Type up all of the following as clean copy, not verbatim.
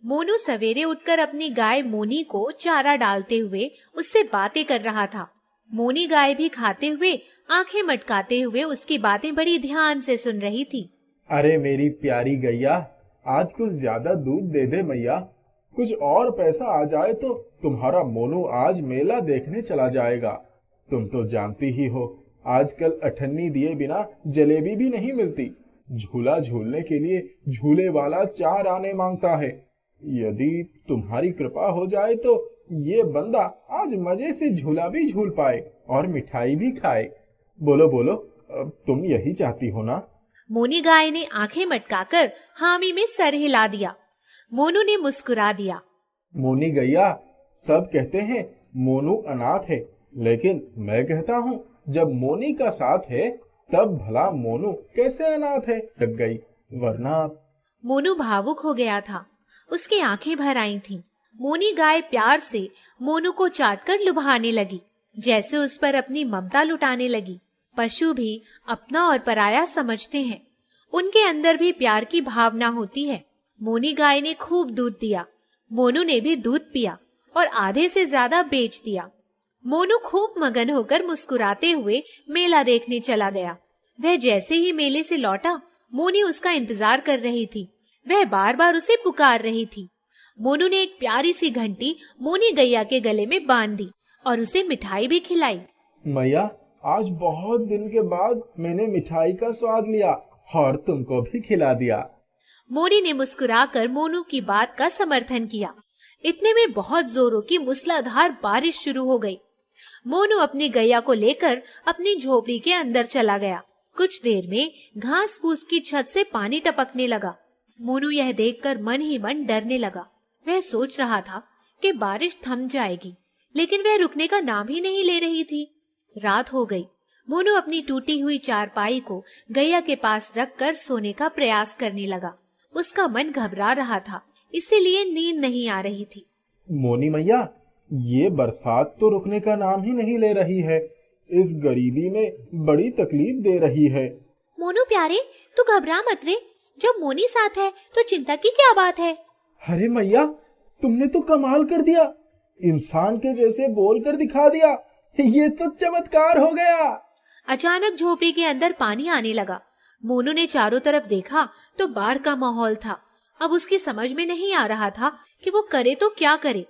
मोनू सवेरे उठकर अपनी गाय मोनी को चारा डालते हुए उससे बातें कर रहा था। मोनी गाय भी खाते हुए आंखें मटकाते हुए उसकी बातें बड़ी ध्यान से सुन रही थी। अरे मेरी प्यारी गैया, आज कुछ ज्यादा दूध दे दे मैया। कुछ और पैसा आ जाए तो तुम्हारा मोनू आज मेला देखने चला जाएगा। तुम तो जानती ही हो, आजकल अठन्नी दिए बिना जलेबी भी नहीं मिलती। झूला झूलने के लिए झूले वाला 4 आने मांगता है। यदि तुम्हारी कृपा हो जाए तो ये बंदा आज मजे से झूला भी झूल पाए और मिठाई भी खाए। बोलो बोलो, अब तुम यही चाहती हो ना? मोनी गाय ने आंखें मटकाकर हामी में सर हिला दिया। मोनू ने मुस्कुरा दिया। मोनी गैया, सब कहते हैं मोनू अनाथ है, लेकिन मैं कहता हूँ जब मोनी का साथ है तब भला मोनू कैसे अनाथ है? लग गई वरना। मोनू भावुक हो गया था। उसकी आंखें भर आई थीं। मोनी गाय प्यार से मोनू को चाटकर लुभाने लगी, जैसे उस पर अपनी ममता लुटाने लगी। पशु भी अपना और पराया समझते हैं। उनके अंदर भी प्यार की भावना होती है। मोनी गाय ने खूब दूध दिया। मोनू ने भी दूध पिया और आधे से ज्यादा बेच दिया। मोनू खूब मगन होकर मुस्कुराते हुए मेला देखने चला गया। वह जैसे ही मेले से लौटा, मोनी उसका इंतजार कर रही थी। वह बार बार उसे पुकार रही थी। मोनू ने एक प्यारी सी घंटी मोनी गैया के गले में बांध दी और उसे मिठाई भी खिलाई। मैया, आज बहुत दिन के बाद मैंने मिठाई का स्वाद लिया और तुमको भी खिला दिया। मोनी ने मुस्कुराकर मोनू की बात का समर्थन किया। इतने में बहुत जोरों की मूसलाधार बारिश शुरू हो गई। मोनू अपनी गैया को लेकर अपनी झोपड़ी के अंदर चला गया। कुछ देर में घास फूस की छत से पानी टपकने लगा। मोनू यह देखकर मन ही मन डरने लगा। वह सोच रहा था कि बारिश थम जाएगी, लेकिन वह रुकने का नाम ही नहीं ले रही थी। रात हो गई। मोनू अपनी टूटी हुई चारपाई को गैया के पास रखकर सोने का प्रयास करने लगा। उसका मन घबरा रहा था, इसीलिए नींद नहीं आ रही थी। मोनी मैया, ये बरसात तो रुकने का नाम ही नहीं ले रही है। इस गरीबी में बड़ी तकलीफ दे रही है। मोनू प्यारे, तू घबरा मत रे। जब मोनी साथ है तो चिंता की क्या बात है? अरे मैया, तुमने तो कमाल कर दिया। इंसान के जैसे बोलकर दिखा दिया। ये तो चमत्कार हो गया। अचानक झोपड़ी के अंदर पानी आने लगा। मोनू ने चारों तरफ देखा तो बाढ़ का माहौल था। अब उसकी समझ में नहीं आ रहा था कि वो करे तो क्या करे।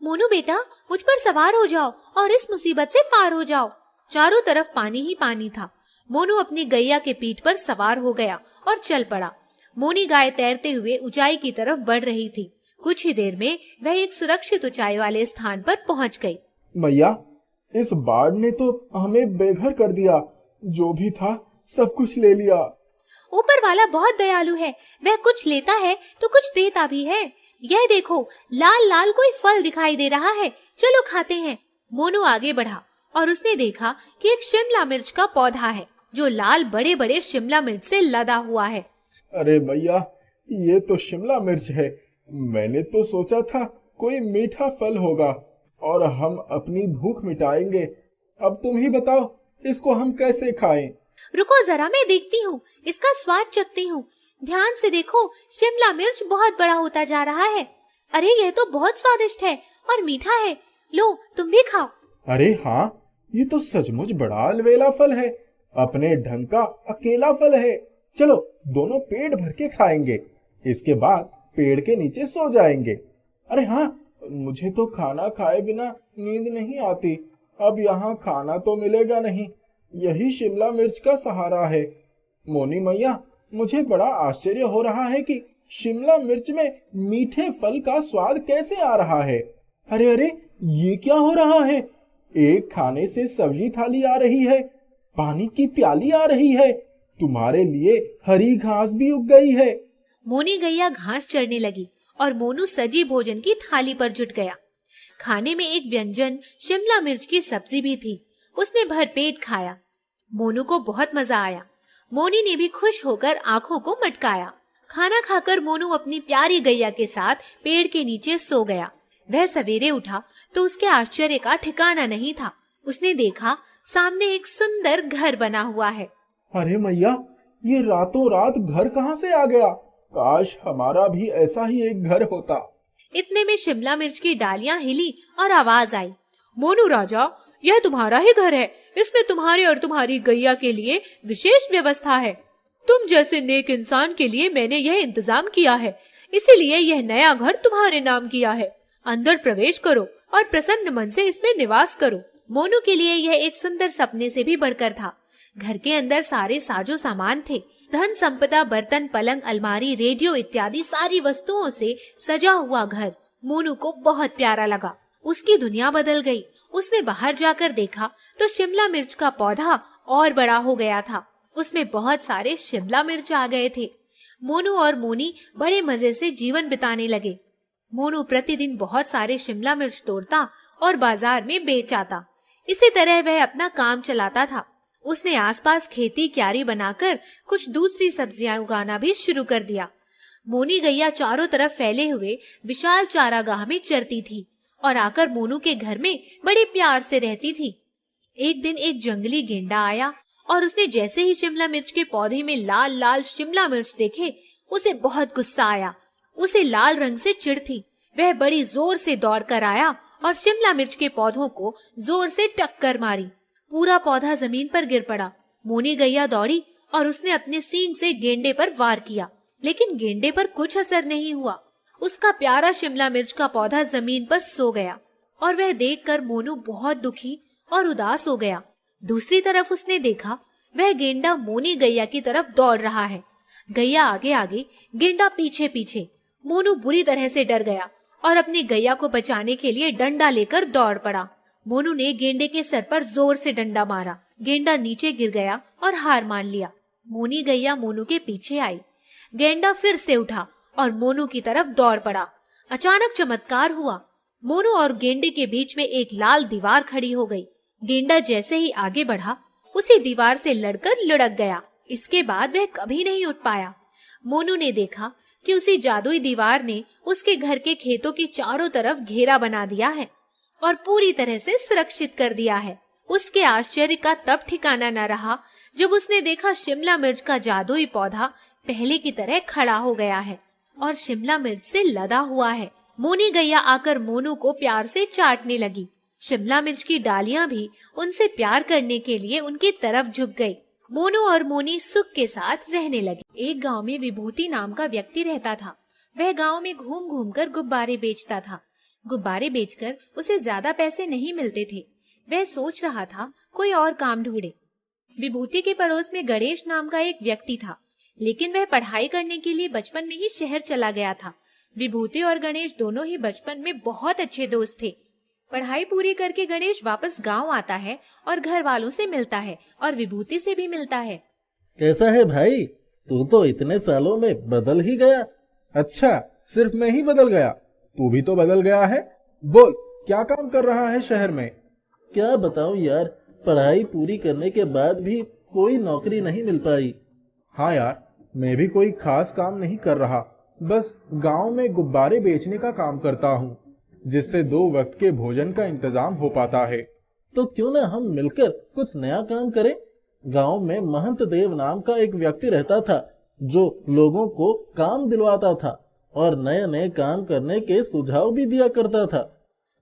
मोनू बेटा, मुझ पर सवार हो जाओ और इस मुसीबत से पार हो जाओ। चारों तरफ पानी ही पानी था। मोनू अपनी गैया के पीठ पर सवार हो गया और चल पड़ा। मोनी गाय तैरते हुए ऊंचाई की तरफ बढ़ रही थी। कुछ ही देर में वह एक सुरक्षित ऊंचाई वाले स्थान पर पहुंच गई। मैया, इस बाढ़ ने तो हमें बेघर कर दिया। जो भी था सब कुछ ले लिया। ऊपर वाला बहुत दयालु है। वह कुछ लेता है तो कुछ देता भी है। यह देखो, लाल लाल कोई फल दिखाई दे रहा है। चलो खाते हैं। मोनू आगे बढ़ा और उसने देखा कि एक शिमला मिर्च का पौधा है जो लाल बड़े बड़े शिमला मिर्च से लदा हुआ है। अरे भैया, ये तो शिमला मिर्च है। मैंने तो सोचा था कोई मीठा फल होगा और हम अपनी भूख मिटाएंगे। अब तुम ही बताओ, इसको हम कैसे खाएं? रुको जरा, मैं देखती हूँ, इसका स्वाद चखती हूँ। ध्यान से देखो, शिमला मिर्च बहुत बड़ा होता जा रहा है। अरे यह तो बहुत स्वादिष्ट है और मीठा है। लो, तुम भी खाओ। अरे हाँ, ये तो सचमुच बड़ा अलवेला फल है। अपने ढंग का अकेला फल है। चलो दोनों पेट भर के खाएंगे। इसके बाद पेड़ के नीचे सो जाएंगे। अरे हाँ, मुझे तो खाना खाए बिना नींद नहीं आती। अब यहाँ खाना तो मिलेगा नहीं, यही शिमला मिर्च का सहारा है। मोनी मैया, मुझे बड़ा आश्चर्य हो रहा है कि शिमला मिर्च में मीठे फल का स्वाद कैसे आ रहा है। अरे अरे, ये क्या हो रहा है? एक खाने से सब्जी थाली आ रही है, पानी की प्याली आ रही है, तुम्हारे लिए हरी घास भी उग गई है। मोनी गैया घास चरने लगी और मोनू सजी भोजन की थाली पर जुट गया। खाने में एक व्यंजन शिमला मिर्च की सब्जी भी थी। उसने भरपेट खाया। मोनू को बहुत मजा आया। मोनी ने भी खुश होकर आंखों को मटकाया। खाना खाकर मोनू अपनी प्यारी गैया के साथ पेड़ के नीचे सो गया। वह सवेरे उठा तो उसके आश्चर्य का ठिकाना नहीं था। उसने देखा सामने एक सुंदर घर बना हुआ है। अरे मैया, ये रातों रात घर कहाँ से आ गया? काश हमारा भी ऐसा ही एक घर होता। इतने में शिमला मिर्च की डालियां हिली और आवाज आई, मोनू राजा, यह तुम्हारा ही घर है। इसमें तुम्हारे और तुम्हारी गैया के लिए विशेष व्यवस्था है। तुम जैसे नेक इंसान के लिए मैंने यह इंतजाम किया है, इसीलिए यह नया घर तुम्हारे नाम किया है। अंदर प्रवेश करो और प्रसन्न मन से इसमें निवास करो। मोनू के लिए यह एक सुंदर सपने से भी बढ़कर था। घर के अंदर सारे साजो सामान थे। धन संपदा, बर्तन, पलंग, अलमारी, रेडियो इत्यादि सारी वस्तुओं से सजा हुआ घर मोनू को बहुत प्यारा लगा। उसकी दुनिया बदल गई। उसने बाहर जाकर देखा तो शिमला मिर्च का पौधा और बड़ा हो गया था। उसमें बहुत सारे शिमला मिर्च आ गए थे। मोनू और मोनी बड़े मजे से जीवन बिताने लगे। मोनू प्रतिदिन बहुत सारे शिमला मिर्च तोड़ता और बाजार में बेच आता। इसी तरह वह अपना काम चलाता था। उसने आसपास खेती क्यारी बनाकर कुछ दूसरी सब्जियां उगाना भी शुरू कर दिया। मोनी गैया चारों तरफ फैले हुए विशाल चारागाह में चरती थी और आकर मोनू के घर में बड़े प्यार से रहती थी। एक दिन एक जंगली गेंडा आया और उसने जैसे ही शिमला मिर्च के पौधे में लाल लाल शिमला मिर्च देखे, उसे बहुत गुस्सा आया। उसे लाल रंग से चिढ़ थी। वह बड़ी जोर से दौड़कर आया और शिमला मिर्च के पौधों को जोर से टक्कर मारी। पूरा पौधा जमीन पर गिर पड़ा। मोनी गैया दौड़ी और उसने अपने सींग से गेंडे पर वार किया, लेकिन गेंडे पर कुछ असर नहीं हुआ। उसका प्यारा शिमला मिर्च का पौधा जमीन पर सो गया और वह देखकर मोनू बहुत दुखी और उदास हो गया। दूसरी तरफ उसने देखा वह गेंडा मोनी गैया की तरफ दौड़ रहा है। गैया आगे आगे, गेंडा पीछे पीछे। मोनू बुरी तरह से डर गया और अपनी गैया को बचाने के लिए डंडा लेकर दौड़ पड़ा। मोनू ने गेंडे के सर पर जोर से डंडा मारा। गेंडा नीचे गिर गया और हार मान लिया। मोनी गैया मोनू के पीछे आई। गेंडा फिर से उठा और मोनू की तरफ दौड़ पड़ा। अचानक चमत्कार हुआ। मोनू और गेंडे के बीच में एक लाल दीवार खड़ी हो गई। गेंडा जैसे ही आगे बढ़ा, उसी दीवार से लड़कर लुढ़क गया। इसके बाद वह कभी नहीं उठ पाया। मोनू ने देखा कि उसी जादुई दीवार ने उसके घर के खेतों के चारों तरफ घेरा बना दिया है और पूरी तरह से सुरक्षित कर दिया है। उसके आश्चर्य का तब ठिकाना न रहा जब उसने देखा शिमला मिर्च का जादुई पौधा पहले की तरह खड़ा हो गया है और शिमला मिर्च से लदा हुआ है। मोनी गैया आकर मोनू को प्यार से चाटने लगी। शिमला मिर्च की डालियां भी उनसे प्यार करने के लिए उनकी तरफ झुक गई। मोनू और मोनी सुख के साथ रहने लगे। एक गांव में विभूति नाम का व्यक्ति रहता था। वह गांव में घूम घूम कर गुब्बारे बेचता था। गुब्बारे बेचकर उसे ज्यादा पैसे नहीं मिलते थे। वह सोच रहा था कोई और काम ढूंढे। विभूति के पड़ोस में गणेश नाम का एक व्यक्ति था, लेकिन वह पढ़ाई करने के लिए बचपन में ही शहर चला गया था। विभूति और गणेश दोनों ही बचपन में बहुत अच्छे दोस्त थे। पढ़ाई पूरी करके गणेश वापस गांव आता है और घर वालों से मिलता है और विभूति से भी मिलता है। कैसा है भाई, तू तो इतने सालों में बदल ही गया। अच्छा, सिर्फ मैं ही बदल गया? तू भी तो बदल गया है। बोल, क्या काम कर रहा है शहर में? क्या बताऊं यार, पढ़ाई पूरी करने के बाद भी कोई नौकरी नहीं मिल पाई। हाँ यार, मैं भी कोई खास काम नहीं कर रहा। बस गांव में गुब्बारे बेचने का काम करता हूँ, जिससे 2 वक्त के भोजन का इंतजाम हो पाता है। तो क्यों ना हम मिलकर कुछ नया काम करें। गांव में महंत देव नाम का एक व्यक्ति रहता था, जो लोगों को काम दिलवाता था और नए नए काम करने के सुझाव भी दिया करता था।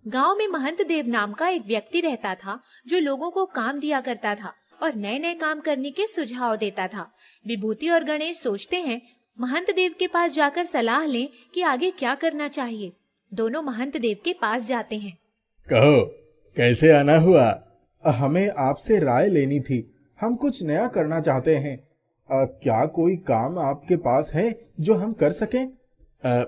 गांव में महंत देव नाम का एक व्यक्ति रहता था, जो लोगों को काम दिया करता था और नए नए काम करने के सुझाव देता था। विभूति और गणेश सोचते हैं महंत देव के पास जाकर सलाह लें कि आगे क्या करना चाहिए। दोनों महंत देव के पास जाते हैं। कहो, कैसे आना हुआ? हमें आपसे राय लेनी थी। हम कुछ नया करना चाहते हैं। क्या कोई काम आपके पास है जो हम कर सकें?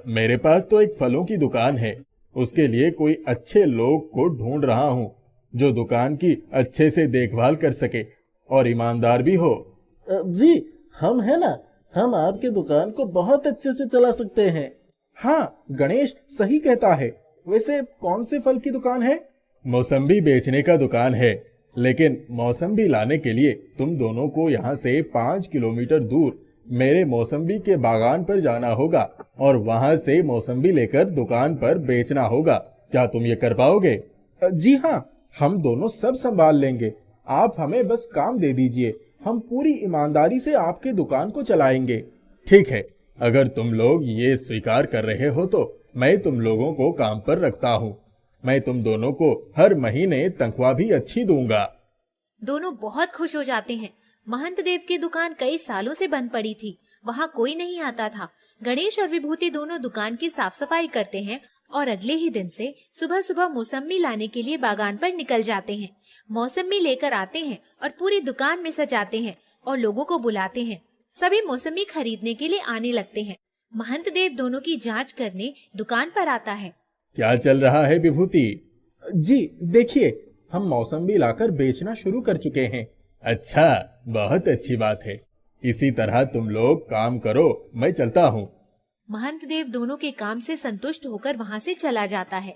मेरे पास तो एक फलों की दुकान है। उसके लिए कोई अच्छे लोग को ढूंढ रहा हूँ, जो दुकान की अच्छे से देखभाल कर सके और ईमानदार भी हो। जी, हम है ना, हम आपके दुकान को बहुत अच्छे से चला सकते हैं। हाँ, गणेश सही कहता है। वैसे कौन से फल की दुकान है? मौसम्बी बेचने का दुकान है, लेकिन मौसम्बी लाने के लिए तुम दोनों को यहाँ से 5 किलोमीटर दूर मेरे मौसम्बी के बागान पर जाना होगा और वहाँ से मौसम्बी लेकर दुकान पर बेचना होगा। क्या तुम ये कर पाओगे? जी हाँ, हम दोनों सब संभाल लेंगे। आप हमें बस काम दे दीजिए, हम पूरी ईमानदारी से आपके दुकान को चलाएंगे। ठीक है, अगर तुम लोग ये स्वीकार कर रहे हो तो मैं तुम लोगों को काम पर रखता हूँ। मैं तुम दोनों को हर महीने तनख्वाह भी अच्छी दूंगा। दोनों बहुत खुश हो जाते हैं। महंत देव की दुकान कई सालों से बंद पड़ी थी, वहाँ कोई नहीं आता था। गणेश और विभूति दोनों दुकान की साफ सफाई करते हैं और अगले ही दिन से सुबह सुबह मौसम्मी लाने के लिए बागान पर निकल जाते हैं। मौसम्मी लेकर आते हैं और पूरी दुकान में सजाते हैं और लोगों को बुलाते हैं। सभी मौसम्मी खरीदने के लिए आने लगते हैं। महंत देव दोनों की जांच करने दुकान पर आता है। क्या चल रहा है विभूति? जी देखिए, हम मौसम्बी लाकर बेचना शुरू कर चुके हैं। अच्छा, बहुत अच्छी बात है। इसी तरह तुम लोग काम करो, मैं चलता हूँ। महंत देव दोनों के काम से संतुष्ट होकर वहाँ से चला जाता है।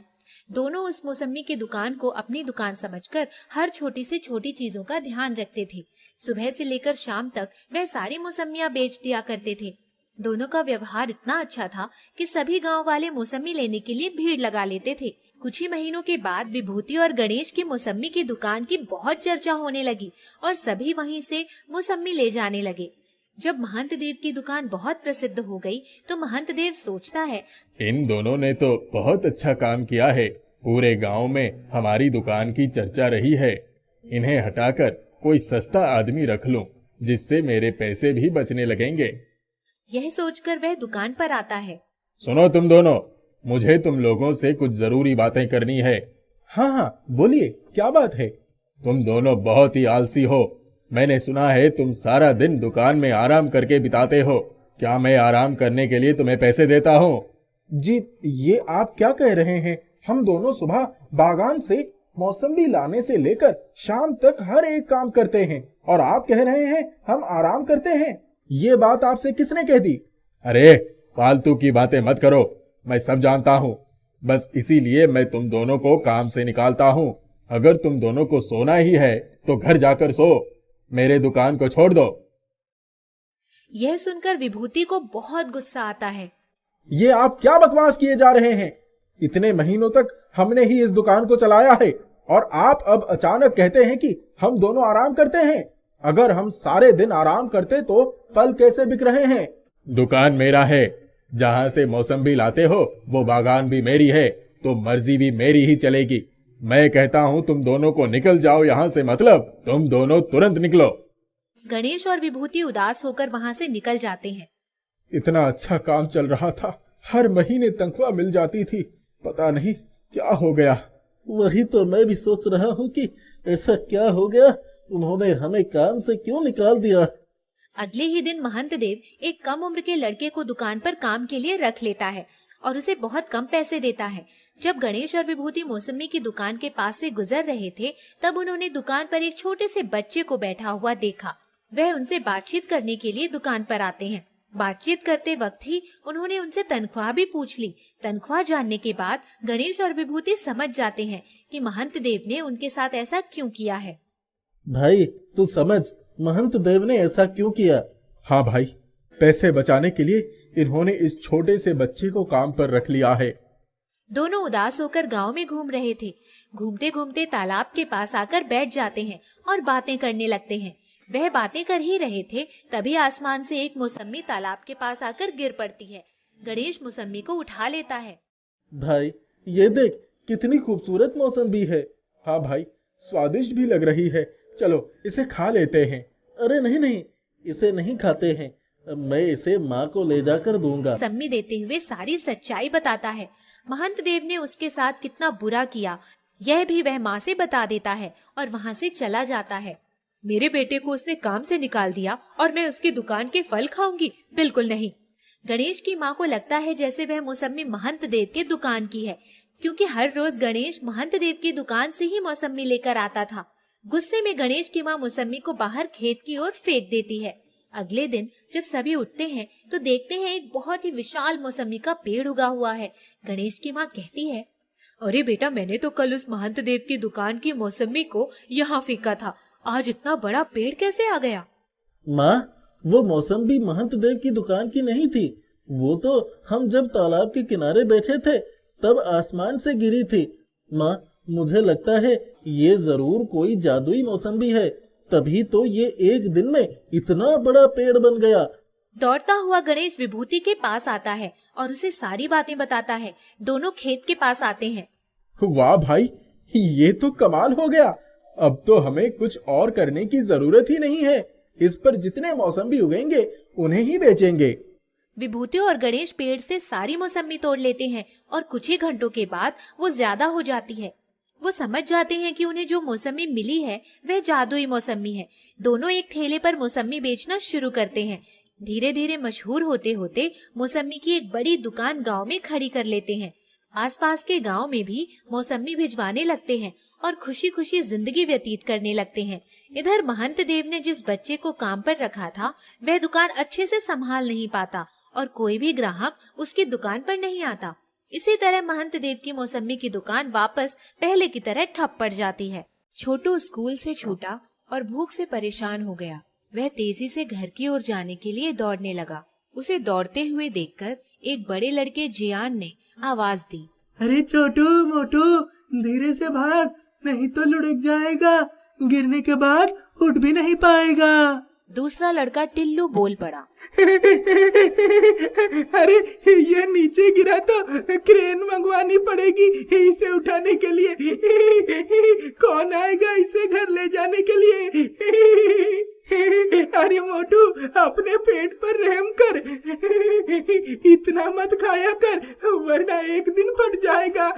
दोनों उस मौसम्मी की दुकान को अपनी दुकान समझकर हर छोटी से छोटी चीजों का ध्यान रखते थे। सुबह से लेकर शाम तक वह सारी मौसम्मियाँ बेच दिया करते थे। दोनों का व्यवहार इतना अच्छा था कि सभी गांव वाले मौसम्मी लेने के लिए भीड़ लगा लेते थे। कुछ ही महीनों के बाद विभूति और गणेश की मौसम्मी की दुकान की बहुत चर्चा होने लगी और सभी वहीं से मौसम्मी ले जाने लगे। जब महंत देव की दुकान बहुत प्रसिद्ध हो गई तो महंत देव सोचता है, इन दोनों ने तो बहुत अच्छा काम किया है। पूरे गांव में हमारी दुकान की चर्चा रही है। इन्हें हटाकर कोई सस्ता आदमी रख लूं, जिससे मेरे पैसे भी बचने लगेंगे। यह सोचकर वह दुकान पर आता है। सुनो तुम दोनों, मुझे तुम लोगों से कुछ जरूरी बातें करनी है। हाँ हाँ बोलिए, क्या बात है? तुम दोनों बहुत ही आलसी हो। मैंने सुना है तुम सारा दिन दुकान में आराम करके बिताते हो। क्या मैं आराम करने के लिए तुम्हें पैसे देता हूँ? जी ये आप क्या कह रहे हैं? हम दोनों सुबह बागान से मौसम्बी लाने से लेकर शाम तक हर एक काम करते हैं और आप कह रहे हैं हम आराम करते हैं। ये बात आपसे किसने कह दी? अरे फालतू की बातें मत करो, मैं सब जानता हूँ। बस इसीलिए मैं तुम दोनों को काम से निकालता हूँ। अगर तुम दोनों को सोना ही है तो घर जाकर सो, मेरे दुकान को छोड़ दो। यह सुनकर विभूति को बहुत गुस्सा आता है। ये आप क्या बकवास किए जा रहे हैं? इतने महीनों तक हमने ही इस दुकान को चलाया है और आप अब अचानक कहते हैं कि हम दोनों आराम करते हैं। अगर हम सारे दिन आराम करते तो फल कैसे बिक रहे हैं? दुकान मेरा है, जहां से मौसम्बी लाते हो वो बागान भी मेरी है, तो मर्जी भी मेरी ही चलेगी। मैं कहता हूँ तुम दोनों को निकल जाओ यहाँ से, मतलब तुम दोनों तुरंत निकलो। गणेश और विभूति उदास होकर वहाँ से निकल जाते हैं। इतना अच्छा काम चल रहा था, हर महीने तनख्वाह मिल जाती थी, पता नहीं क्या हो गया। वही तो मैं भी सोच रहा हूँ कि ऐसा क्या हो गया, उन्होंने हमें काम से क्यों निकाल दिया। अगले ही दिन महंत देव एक कम उम्र के लड़के को दुकान पर काम के लिए रख लेता है और उसे बहुत कम पैसे देता है। जब गणेश और विभूति मौसम्मी की दुकान के पास से गुजर रहे थे तब उन्होंने दुकान पर एक छोटे से बच्चे को बैठा हुआ देखा। वह उनसे बातचीत करने के लिए दुकान पर आते हैं। बातचीत करते वक्त ही उन्होंने उनसे तनख्वाह भी पूछ ली। तनख्वाह जानने के बाद गणेश और विभूति समझ जाते हैं कि महंत देव ने उनके साथ ऐसा क्यों किया है। भाई तू समझ, महंत देव ने ऐसा क्यों किया? हाँ भाई, पैसे बचाने के लिए इन्होंने इस छोटे से बच्चे को काम पर रख लिया है। दोनों उदास होकर गांव में घूम रहे थे। घूमते घूमते तालाब के पास आकर बैठ जाते हैं और बातें करने लगते हैं। वह बातें कर ही रहे थे तभी आसमान से एक मौसम्मी तालाब के पास आकर गिर पड़ती है। गणेश मौसम्मी को उठा लेता है। भाई ये देख, कितनी खूबसूरत मौसम्बी है। हाँ भाई, स्वादिष्ट भी लग रही है, चलो इसे खा लेते हैं। अरे नहीं नहीं, इसे नहीं खाते हैं, मैं इसे माँ को ले जाकर दूंगा। मौसम्मी देते हुए सारी सच्चाई बताता है। महंत देव ने उसके साथ कितना बुरा किया यह भी वह माँ से बता देता है और वहाँ से चला जाता है। मेरे बेटे को उसने काम से निकाल दिया और मैं उसकी दुकान के फल खाऊंगी? बिल्कुल नहीं। गणेश की माँ को लगता है जैसे वह मौसम्मी महंत देव की दुकान की है, क्योंकि हर रोज गणेश महंत देव की दुकान से ही मौसम्मी लेकर आता था। गुस्से में गणेश की माँ मौसम्मी को बाहर खेत की ओर फेंक देती है। अगले दिन जब सभी उठते हैं तो देखते हैं एक बहुत ही विशाल मौसम्मी का पेड़ उगा हुआ है। गणेश की माँ कहती है, अरे बेटा, मैंने तो कल उस महंत देव की दुकान की मौसम्मी को यहाँ फेंका था, आज इतना बड़ा पेड़ कैसे आ गया? माँ, वो मौसम्बी महंत देव की दुकान की नहीं थी, वो तो हम जब तालाब के किनारे बैठे थे तब आसमान से गिरी थी। माँ, मुझे लगता है ये जरूर कोई जादुई मौसम्बी है, तभी तो ये एक दिन में इतना बड़ा पेड़ बन गया। दौड़ता हुआ गणेश विभूति के पास आता है और उसे सारी बातें बताता है। दोनों खेत के पास आते हैं। वाह भाई, ये तो कमाल हो गया। अब तो हमें कुछ और करने की जरूरत ही नहीं है। इस पर जितने मौसम्बी उगेंगे उन्हें ही बेचेंगे। विभूति और गणेश पेड़ से सारी मौसम्बी तोड़ लेते हैं और कुछ ही घंटों के बाद वो ज्यादा हो जाती है। वो समझ जाते हैं कि उन्हें जो मौसम्बी मिली है वह जादुई मौसम्बी है। दोनों एक ठेले पर मौसम्बी बेचना शुरू करते हैं। धीरे धीरे मशहूर होते होते मौसम्बी की एक बड़ी दुकान गांव में खड़ी कर लेते हैं। आसपास के गांव में भी मौसम्बी भिजवाने लगते हैं और खुशी खुशी जिंदगी व्यतीत करने लगते हैं। इधर महंत देव ने जिस बच्चे को काम पर रखा था वह दुकान अच्छे से संभाल नहीं पाता और कोई भी ग्राहक उसकी दुकान पर नहीं आता। इसी तरह महंत देव की मौसम्बी की दुकान वापस पहले की तरह ठप पड़ जाती है। छोटू स्कूल से छूटा और भूख से परेशान हो गया। वह तेजी से घर की ओर जाने के लिए दौड़ने लगा। उसे दौड़ते हुए देखकर एक बड़े लड़के जियान ने आवाज दी, अरे छोटू मोटू, धीरे से भाग, नहीं तो लुढ़क जाएगा। गिरने के बाद उठ भी नहीं पाएगा। दूसरा लड़का टिल्लू बोल पड़ा, अरे ये नीचे गिरा तो क्रेन मंगवानी पड़ेगी इसे उठाने के लिए। कौन आएगा इसे घर ले जाने के लिए? अरे मोटू, अपने पेट पर रहम कर, इतना मत खाया कर वरना एक दिन फट जाएगा।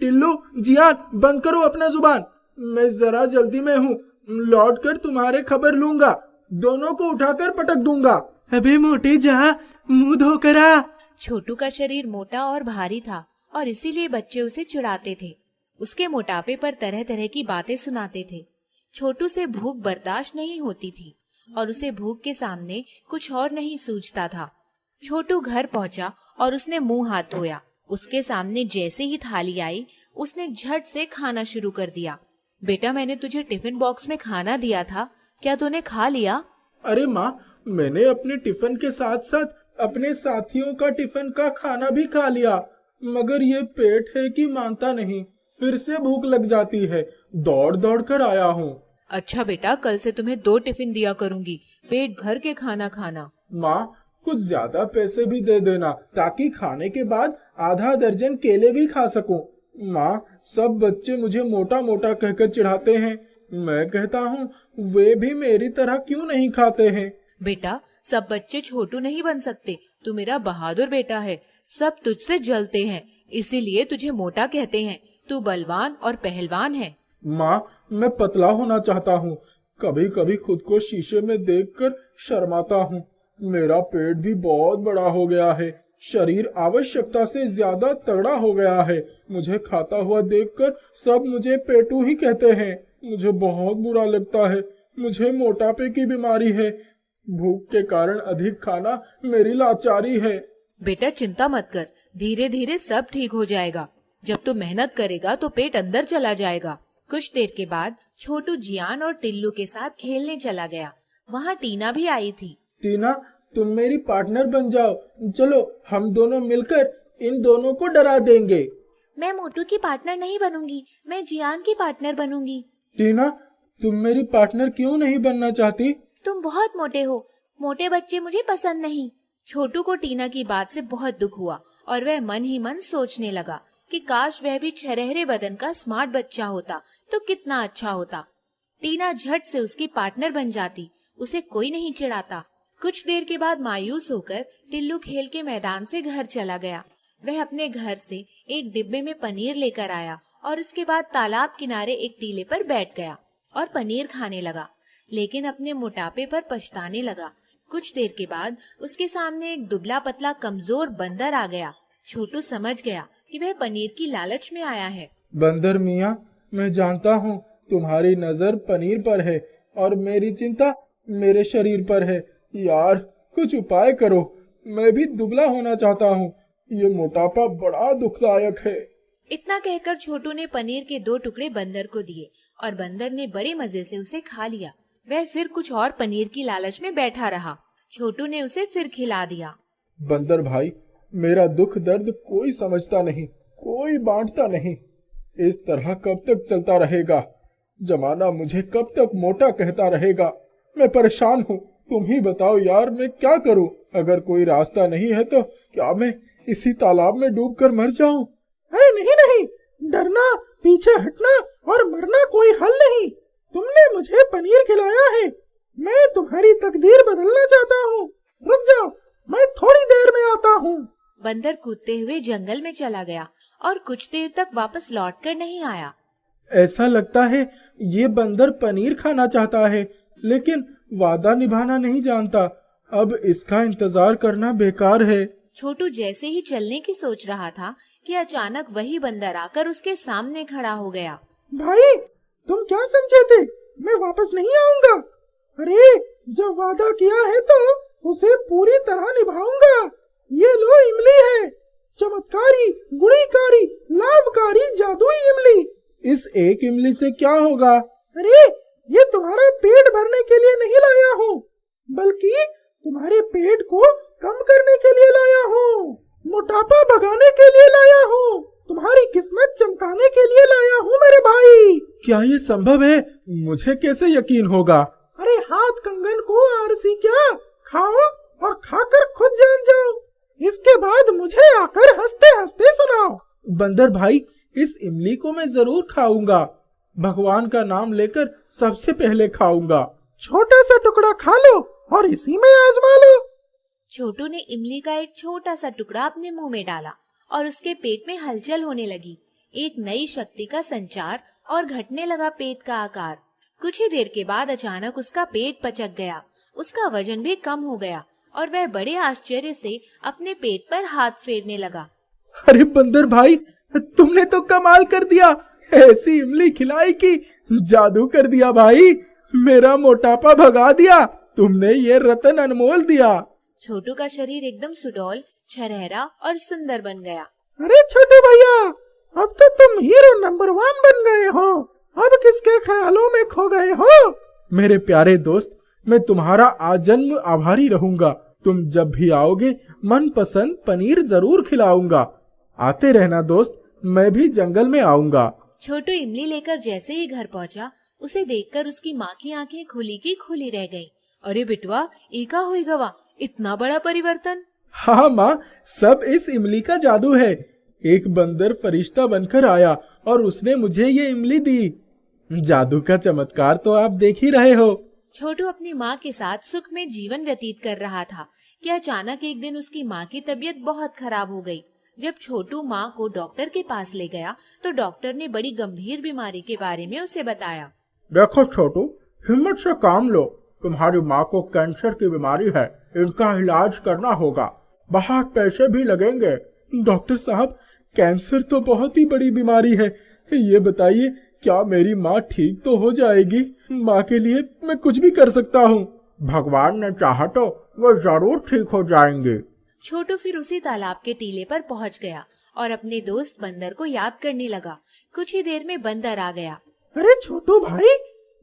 टिल्लू, जियान, बंद करो अपना जुबान। मैं जरा जल्दी में हूँ, लौट कर तुम्हारे खबर लूंगा। दोनों को उठाकर पटक दूंगा। अबे मोटे, जा मुंह धोकर आ। छोटू का शरीर मोटा और भारी था और इसीलिए बच्चे उसे चिढ़ाते थे। उसके मोटापे पर तरह तरह की बातें सुनाते थे। छोटू से भूख बर्दाश्त नहीं होती थी और उसे भूख के सामने कुछ और नहीं सूझता था। छोटू घर पहुंचा और उसने मुंह हाथ धोया। उसके सामने जैसे ही थाली आई उसने झट से खाना शुरू कर दिया। बेटा, मैंने तुझे टिफिन बॉक्स में खाना दिया था, क्या तूने खा लिया? अरे माँ, मैंने अपने टिफिन के साथ साथ अपने साथियों का टिफिन का खाना भी खा लिया, मगर ये पेट है कि मानता नहीं, फिर से भूख लग जाती है। दौड़ दौड़ कर आया हूँ। अच्छा बेटा, कल से तुम्हें 2 टिफिन दिया करूंगी, पेट भर के खाना खाना। माँ, कुछ ज्यादा पैसे भी दे देना ताकि खाने के बाद आधा दर्जन केले भी खा सकूं। माँ, सब बच्चे मुझे मोटा मोटा कहकर चिढ़ाते हैं। मैं कहता हूँ वे भी मेरी तरह क्यों नहीं खाते हैं। बेटा, सब बच्चे छोटू नहीं बन सकते। तू मेरा बहादुर बेटा है, सब तुझसे जलते हैं, इसीलिए तुझे मोटा कहते हैं। तू बलवान और पहलवान है। माँ, मैं पतला होना चाहता हूँ। कभी कभी खुद को शीशे में देखकर शर्माता हूँ। मेरा पेट भी बहुत बड़ा हो गया है, शरीर आवश्यकता से ज्यादा तगड़ा हो गया है। मुझे खाता हुआ देखकर सब मुझे पेटू ही कहते हैं। मुझे बहुत बुरा लगता है। मुझे मोटापे की बीमारी है। भूख के कारण अधिक खाना मेरी लाचारी है। बेटा, चिंता मत कर, धीरे धीरे सब ठीक हो जाएगा। जब तू मेहनत करेगा तो पेट अंदर चला जाएगा। कुछ देर के बाद छोटू जियान और टिल्लू के साथ खेलने चला गया। वहाँ टीना भी आई थी। टीना, तुम मेरी पार्टनर बन जाओ। चलो हम दोनों मिलकर इन दोनों को डरा देंगे। मैं मोटू की पार्टनर नहीं बनूंगी, मैं जियान की पार्टनर बनूंगी। टीना, तुम मेरी पार्टनर क्यों नहीं बनना चाहती? तुम बहुत मोटे हो, मोटे बच्चे मुझे पसंद नहीं। छोटू को टीना की बात से बहुत दुख हुआ और वह मन ही मन सोचने लगा कि काश वह भी छरहरे बदन का स्मार्ट बच्चा होता तो कितना अच्छा होता। टीना झट से उसकी पार्टनर बन जाती, उसे कोई नहीं चिढ़ाता। कुछ देर के बाद मायूस होकर टिल्लू खेल के मैदान से घर चला गया। वह अपने घर से एक डिब्बे में पनीर लेकर आया और इसके बाद तालाब किनारे एक टीले पर बैठ गया और पनीर खाने लगा, लेकिन अपने मोटापे पर पछताने लगा। कुछ देर के बाद उसके सामने एक दुबला पतला कमजोर बंदर आ गया। छोटू समझ गया कि वह पनीर की लालच में आया है। बंदर मियाँ, मैं जानता हूँ तुम्हारी नजर पनीर पर है और मेरी चिंता मेरे शरीर पर है। यार, कुछ उपाय करो, मैं भी दुबला होना चाहता हूँ। ये मोटापा बड़ा दुखदायक है। इतना कहकर छोटू ने पनीर के 2 टुकड़े बंदर को दिए और बंदर ने बड़े मजे से उसे खा लिया। वह फिर कुछ और पनीर की लालच में बैठा रहा। छोटू ने उसे फिर खिला दिया। बंदर भाई, मेरा दुख दर्द कोई समझता नहीं, कोई बांटता नहीं। इस तरह कब तक चलता रहेगा? जमाना मुझे कब तक मोटा कहता रहेगा? मैं परेशान हूँ, तुम ही बताओ यार, मैं क्या करूं? अगर कोई रास्ता नहीं है तो क्या मैं इसी तालाब में डूबकर मर जाऊं? अरे नहीं नहीं, डरना, पीछे हटना और मरना कोई हल नहीं। तुमने मुझे पनीर खिलाया है, मैं तुम्हारी तकदीर बदलना चाहता हूँ। रुक जाओ, मैं थोड़ी देर में आता हूँ। बंदर कूदते हुए जंगल में चला गया और कुछ देर तक वापस लौटकर नहीं आया। ऐसा लगता है ये बंदर पनीर खाना चाहता है, लेकिन वादा निभाना नहीं जानता। अब इसका इंतजार करना बेकार है। छोटू जैसे ही चलने की सोच रहा था कि अचानक वही बंदर आकर उसके सामने खड़ा हो गया। भाई, तुम क्या समझे थे मैं वापस नहीं आऊंगा? अरे जब वादा किया है तो उसे पूरी तरह निभाऊंगा। ये लो इमली है, चमत्कारी, गुणीकारी, लाभकारी जादुई इमली। इस एक इमली से क्या होगा? अरे ये तुम्हारा पेट भरने के लिए नहीं लाया हूँ, बल्कि तुम्हारे पेट को कम करने के लिए लाया हूँ, मोटापा भगाने के लिए लाया हूँ, तुम्हारी किस्मत चमकाने के लिए लाया हूँ मेरे भाई। क्या ये संभव है? मुझे कैसे यकीन होगा? अरे हाथ कंगन को आरसी क्या, खाओ और खाकर खुद जान जाओ। इसके बाद मुझे आकर हंसते हंसते सुनाओ। बंदर भाई, इस इमली को मैं जरूर खाऊंगा। भगवान का नाम लेकर सबसे पहले खाऊंगा। छोटा सा टुकड़ा खा लो और इसी में आजमा लो। छोटू ने इमली का एक छोटा सा टुकड़ा अपने मुंह में डाला और उसके पेट में हलचल होने लगी। एक नई शक्ति का संचार और घटने लगा पेट का आकार। कुछ ही देर के बाद अचानक उसका पेट पचक गया, उसका वजन भी कम हो गया और वह बड़े आश्चर्य से अपने पेट पर हाथ फेरने लगा। अरे बंदर भाई, तुमने तो कमाल कर दिया। ऐसी इमली खिलाई कि जादू कर दिया भाई। मेरा मोटापा भगा दिया। तुमने ये रतन अनमोल दिया। छोटू का शरीर एकदम सुडौल, छरहरा और सुंदर बन गया। अरे छोटे भैया, अब तो तुम हीरो नंबर 1 बन गए हो। अब किसके ख्यालों में खो गए हो? मेरे प्यारे दोस्त, मैं तुम्हारा आजन्म आभारी रहूंगा। तुम जब भी आओगे मनपसंद पनीर जरूर खिलाऊंगा। आते रहना दोस्त, मैं भी जंगल में आऊंगा। छोटू इमली लेकर जैसे ही घर पहुंचा, उसे देखकर उसकी माँ की आंखें खुली की खुली रह गईं। अरे बिटवा, इका हुई गवा, इतना बड़ा परिवर्तन। हाँ माँ, सब इस इमली का जादू है। एक बंदर फरिश्ता बनकर आया और उसने मुझे ये इमली दी। जादू का चमत्कार तो आप देख ही रहे हो। छोटू अपनी माँ के साथ सुख में जीवन व्यतीत कर रहा था कि अचानक एक दिन उसकी माँ की तबीयत बहुत खराब हो गई। जब छोटू माँ को डॉक्टर के पास ले गया तो डॉक्टर ने बड़ी गंभीर बीमारी के बारे में उसे बताया। देखो छोटू, हिम्मत से काम लो। तुम्हारी माँ को कैंसर की बीमारी है, इनका इलाज करना होगा। बहुत पैसे भी लगेंगे। डॉक्टर साहब, कैंसर तो बहुत ही बड़ी बीमारी है। ये बताइए, क्या मेरी माँ ठीक तो हो जाएगी? माँ के लिए मैं कुछ भी कर सकता हूँ। भगवान ने चाहा तो वो जरूर ठीक हो जाएंगे। छोटू फिर उसी तालाब के टीले पर पहुंच गया और अपने दोस्त बंदर को याद करने लगा। कुछ ही देर में बंदर आ गया। अरे छोटू भाई,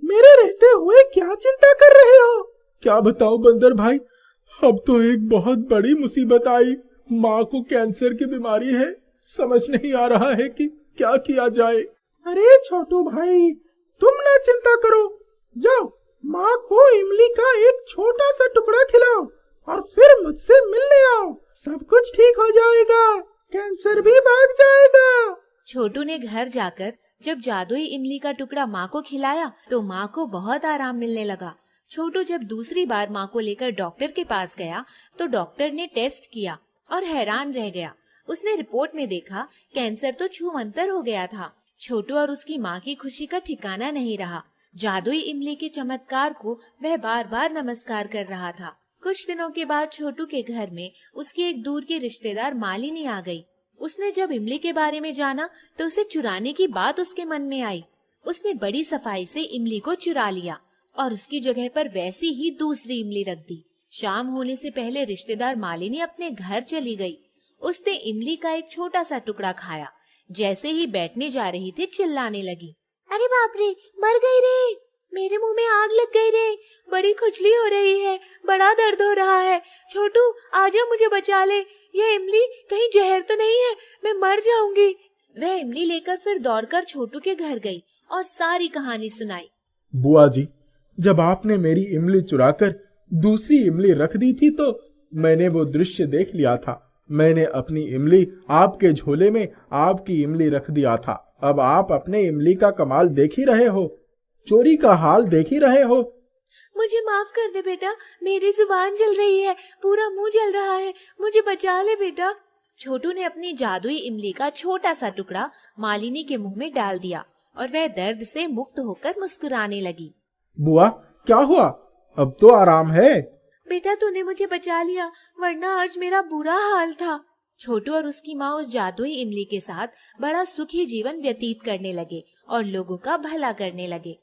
मेरे रहते हुए क्या चिंता कर रहे हो? क्या बताऊं बंदर भाई, अब तो एक बहुत बड़ी मुसीबत आई। माँ को कैंसर की बीमारी है। समझ नहीं आ रहा है कि क्या किया जाए। अरे छोटू भाई, तुम ना चिंता करो। जाओ, माँ को इमली का एक छोटा सा टुकड़ा खिलाओ और फिर मुझसे मिलने आओ। सब कुछ ठीक हो जाएगा, कैंसर भी भाग जाएगा। छोटू ने घर जाकर जब जादुई इमली का टुकड़ा माँ को खिलाया तो माँ को बहुत आराम मिलने लगा। छोटू जब दूसरी बार माँ को लेकर डॉक्टर के पास गया तो डॉक्टर ने टेस्ट किया और हैरान रह गया। उसने रिपोर्ट में देखा कैंसर तो छूमंतर हो गया था। छोटू और उसकी माँ की खुशी का ठिकाना नहीं रहा। जादुई इमली के चमत्कार को वह बार बार नमस्कार कर रहा था। कुछ दिनों के बाद छोटू के घर में उसकी एक दूर की रिश्तेदार मालिनी आ गई। उसने जब इमली के बारे में जाना तो उसे चुराने की बात उसके मन में आई। उसने बड़ी सफाई से इमली को चुरा लिया और उसकी जगह पर वैसी ही दूसरी इमली रख दी। शाम होने से पहले रिश्तेदार मालिनी अपने घर चली गई। उसने इमली का एक छोटा सा टुकड़ा खाया। जैसे ही बैठने जा रही थी चिल्लाने लगी, अरे बाप रे, मर गई रे, मेरे मुंह में आग लग गई रे, बड़ी खुजली हो रही है, बड़ा दर्द हो रहा है। छोटू आजा, मुझे बचा ले, ये इमली कहीं जहर तो नहीं है, मैं मर जाऊंगी। वह इमली लेकर फिर दौड़कर छोटू के घर गई और सारी कहानी सुनाई। बुआ जी, जब आपने मेरी इमली चुराकर दूसरी इमली रख दी थी तो मैंने वो दृश्य देख लिया था। मैंने अपनी इमली आपके झोले में आपकी इमली रख दिया था। अब आप अपने इमली का कमाल देख ही रहे हो, चोरी का हाल देख ही रहे हो। मुझे माफ कर दे बेटा, मेरी जुबान जल रही है, पूरा मुंह जल रहा है, मुझे बचा ले बेटा। छोटू ने अपनी जादुई इमली का छोटा सा टुकड़ा मालिनी के मुंह में डाल दिया और वह दर्द से मुक्त होकर मुस्कुराने लगी। बुआ क्या हुआ? अब तो आराम है। बेटा तूने मुझे बचा लिया, वरना आज मेरा बुरा हाल था। छोटू और उसकी माँ उस जादुई इमली के साथ बड़ा सुखी जीवन व्यतीत करने लगे और लोगों का भला करने लगे।